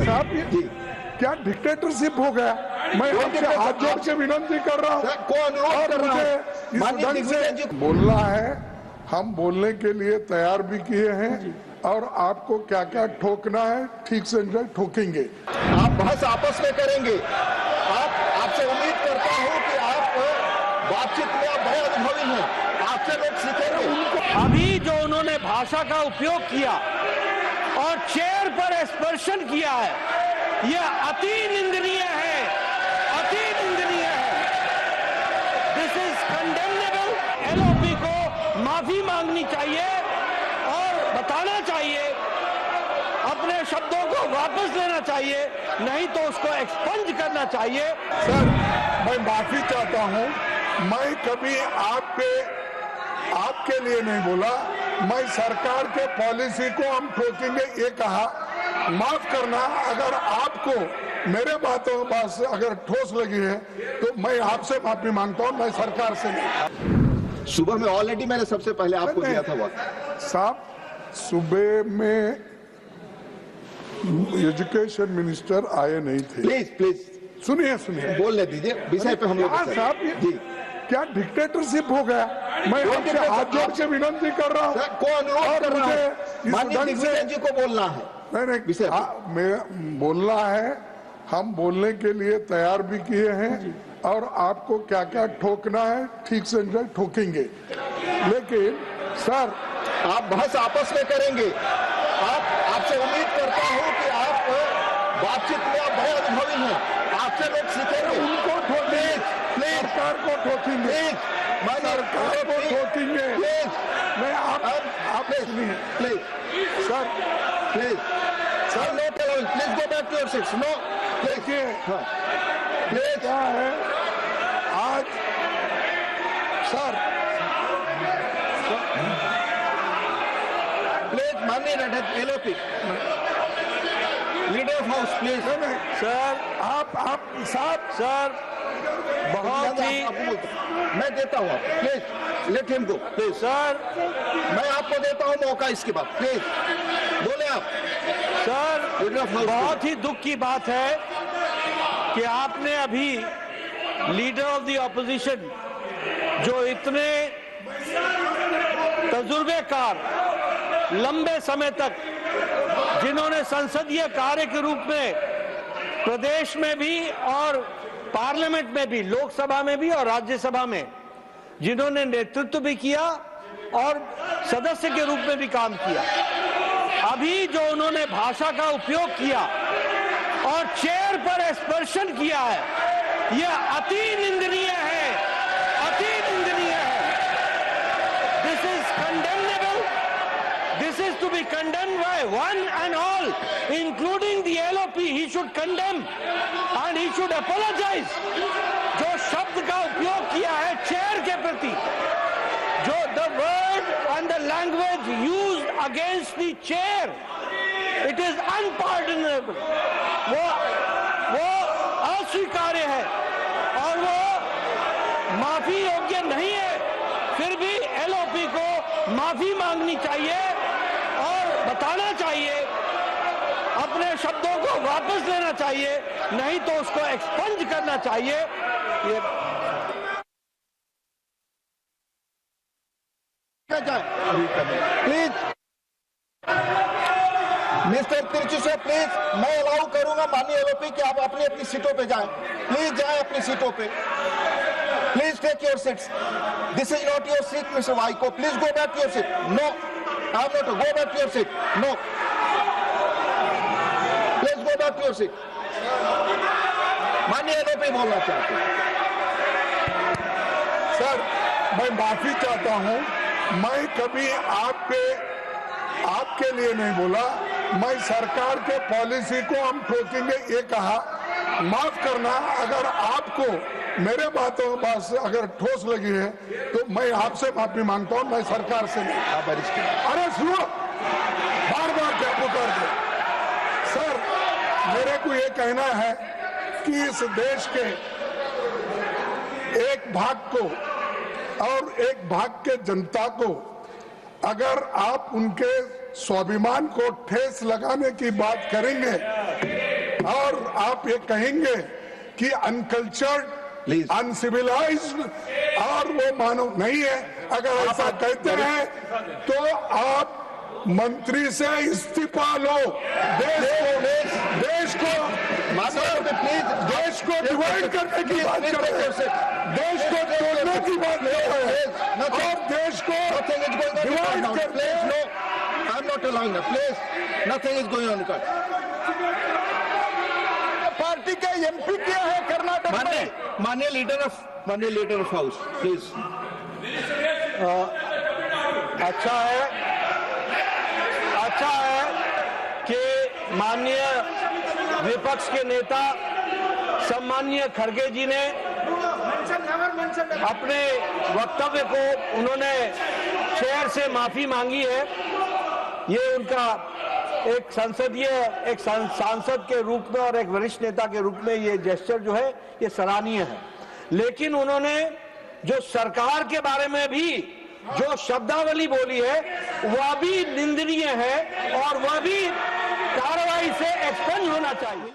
साहब ये क्या डिक्टेटरशिप हो गया? मैं आपसे हाथ जोड़ के विनती कर रहा हूँ और मुझे इस ढंग से बोलना है। हम बोलने के लिए तैयार भी किए हैं और आपको क्या क्या ठोकना है ठीक से ठोकेंगे। आप बहस आपस में करेंगे। आपसे उम्मीद करता हूँ कि आप बातचीत में आप बड़े अनुभवी हैं, आपसे लोग सीखेंगे। अभी जो उन्होंने भाषा का उपयोग किया और चेयर पर स्पर्शन किया है, यह अति निंदनीय है, अति निंदनीय है। This is condemnable. एलओपी को माफी मांगनी चाहिए और बताना चाहिए, अपने शब्दों को वापस लेना चाहिए, नहीं तो उसको एक्सपंज करना चाहिए। सर, मैं माफी चाहता हूं। मैं कभी आपके लिए नहीं बोला। मैं सरकार के पॉलिसी को हम ठोकेंगे ये कहा। माफ करना, अगर आपको मेरे बातों से अगर ठोस लगी है तो मैं आपसे माफी मांगता हूं, मैं सरकार से नहीं। सुबह में ऑलरेडी मैंने सबसे पहले आपको दिया था वक्त। साहब, सुबह में एजुकेशन मिनिस्टर आए नहीं थे। प्लीज सुनिए बोलने दीजिए, विषय पे हम लोग साहब ये क्या डिक्टेटरशिप हो गया? मैं आपसे हाथ जोड़ के विनती कर रहा हूँ और मुझे जी को बोलना है। नहीं, मैं बोलना है। हम बोलने के लिए तैयार भी किए हैं और आपको क्या क्या ठोकना है ठीक से ठोकेंगे। लेकिन सर, आप बहस आपस में करेंगे। आपसे उम्मीद करता हूँ कि आप बातचीत में आप बड़े अनुभवी हैं, आपसे लोग सीखेंगे। उनको ठोकेंगे, सरकार को ठोकेंगे, सरकार को ठोकेंगे। मैं आप सुनिए please sir, sir no tolerance, please go back to your seats. No, देखिए प्लीज क्या है आज सर, प्लीज माननीय LOP leader of house, please. Sir, आप साहब, सर बहुत ही मैं देता हूँ, please let him go, please. Sir, मैं आपको देता हूँ मौका इसके बाद, प्लीज बोले आप। सर, बहुत ही दुख की बात है कि आपने अभी लीडर ऑफ द ऑपोजिशन, जो इतने तजुर्बेकार, लंबे समय तक जिन्होंने संसदीय कार्य के रूप में प्रदेश में भी और पार्लियामेंट में भी, लोकसभा में भी और राज्यसभा में जिन्होंने नेतृत्व भी किया और सदस्य के रूप में भी काम किया, अभी जो उन्होंने भाषा का उपयोग किया और चेयर पर स्पर्शन किया है, यह अति निंदनीय है, अति निंदनीय है। This is condemnable. This is to be condemned by one and all, including the LOP. He should condemn and he should apologise. जो शब्द का उपयोग किया है चेयर के प्रति, जो the word and the language used against the chair, it is unpardonable. वो अस्वीकार्य है और वो माफी योग्य नहीं है। फिर भी एलओपी को माफी मांगनी चाहिए और बताना चाहिए, अपने शब्दों को वापस लेना चाहिए, नहीं तो उसको एक्सपंज करना चाहिए। ये प्लीज मिस्टर तिरचू से, प्लीज मैं अलाउ करूंगा माननीय एलओपी कि आप अपनी अपनी सीटों पे जाएं। प्लीज जाएं अपनी सीटों पे। Please take your seats. This is not your seat mister Vaiko. Please go back to your seat. No, I am not. Go back to your seat. No, please go back to your seat. माननीय LOP बोलना चाहते हैं। Sir, मैं माफी चाहता हूं। मैं कभी आपके लिए नहीं बोला। मैं सरकार के पॉलिसी को हम ठोकेंगे ये कहा। माफ करना, अगर आपको मेरे बातों से अगर ठोस लगी है तो मैं आपसे माफी मांगता हूं, मैं सरकार से नहीं। अरे सुनो, बार बार क्या पुकारते। सर, मेरे को ये कहना है कि इस देश के एक भाग को और एक भाग के जनता को अगर आप उनके स्वाभिमान को ठेस लगाने की बात करेंगे और आप ये कहेंगे कि अनकल्चर्ड, Please. अनसिविलाइज्ड और वो मानव नहीं है। अगर ऐसा कहते हैं तो आप मंत्री से इस्तीफा लो। देश को डिवाइड करने की बात कर रहे हैं, देश को तोड़ने की बात कर रहे हैं और देश को डिवाइड करने। I am not allowing that. Please, nothing is going on. Party के एमपी क्या है कर्नाटक में? माननीय लीडर ऑफ हाउस, प्लीज। अच्छा है कि माननीय विपक्ष के नेता सम्माननीय खड़गे जी ने अपने वक्तव्य को उन्होंने चेयर से माफी मांगी है। ये उनका एक सांसद के रूप में और एक वरिष्ठ नेता के रूप में ये जेस्चर जो है ये सराहनीय है। लेकिन उन्होंने जो सरकार के बारे में भी जो शब्दावली बोली है वह भी निंदनीय है और वह भी कार्रवाई से एक्सपेंड होना चाहिए।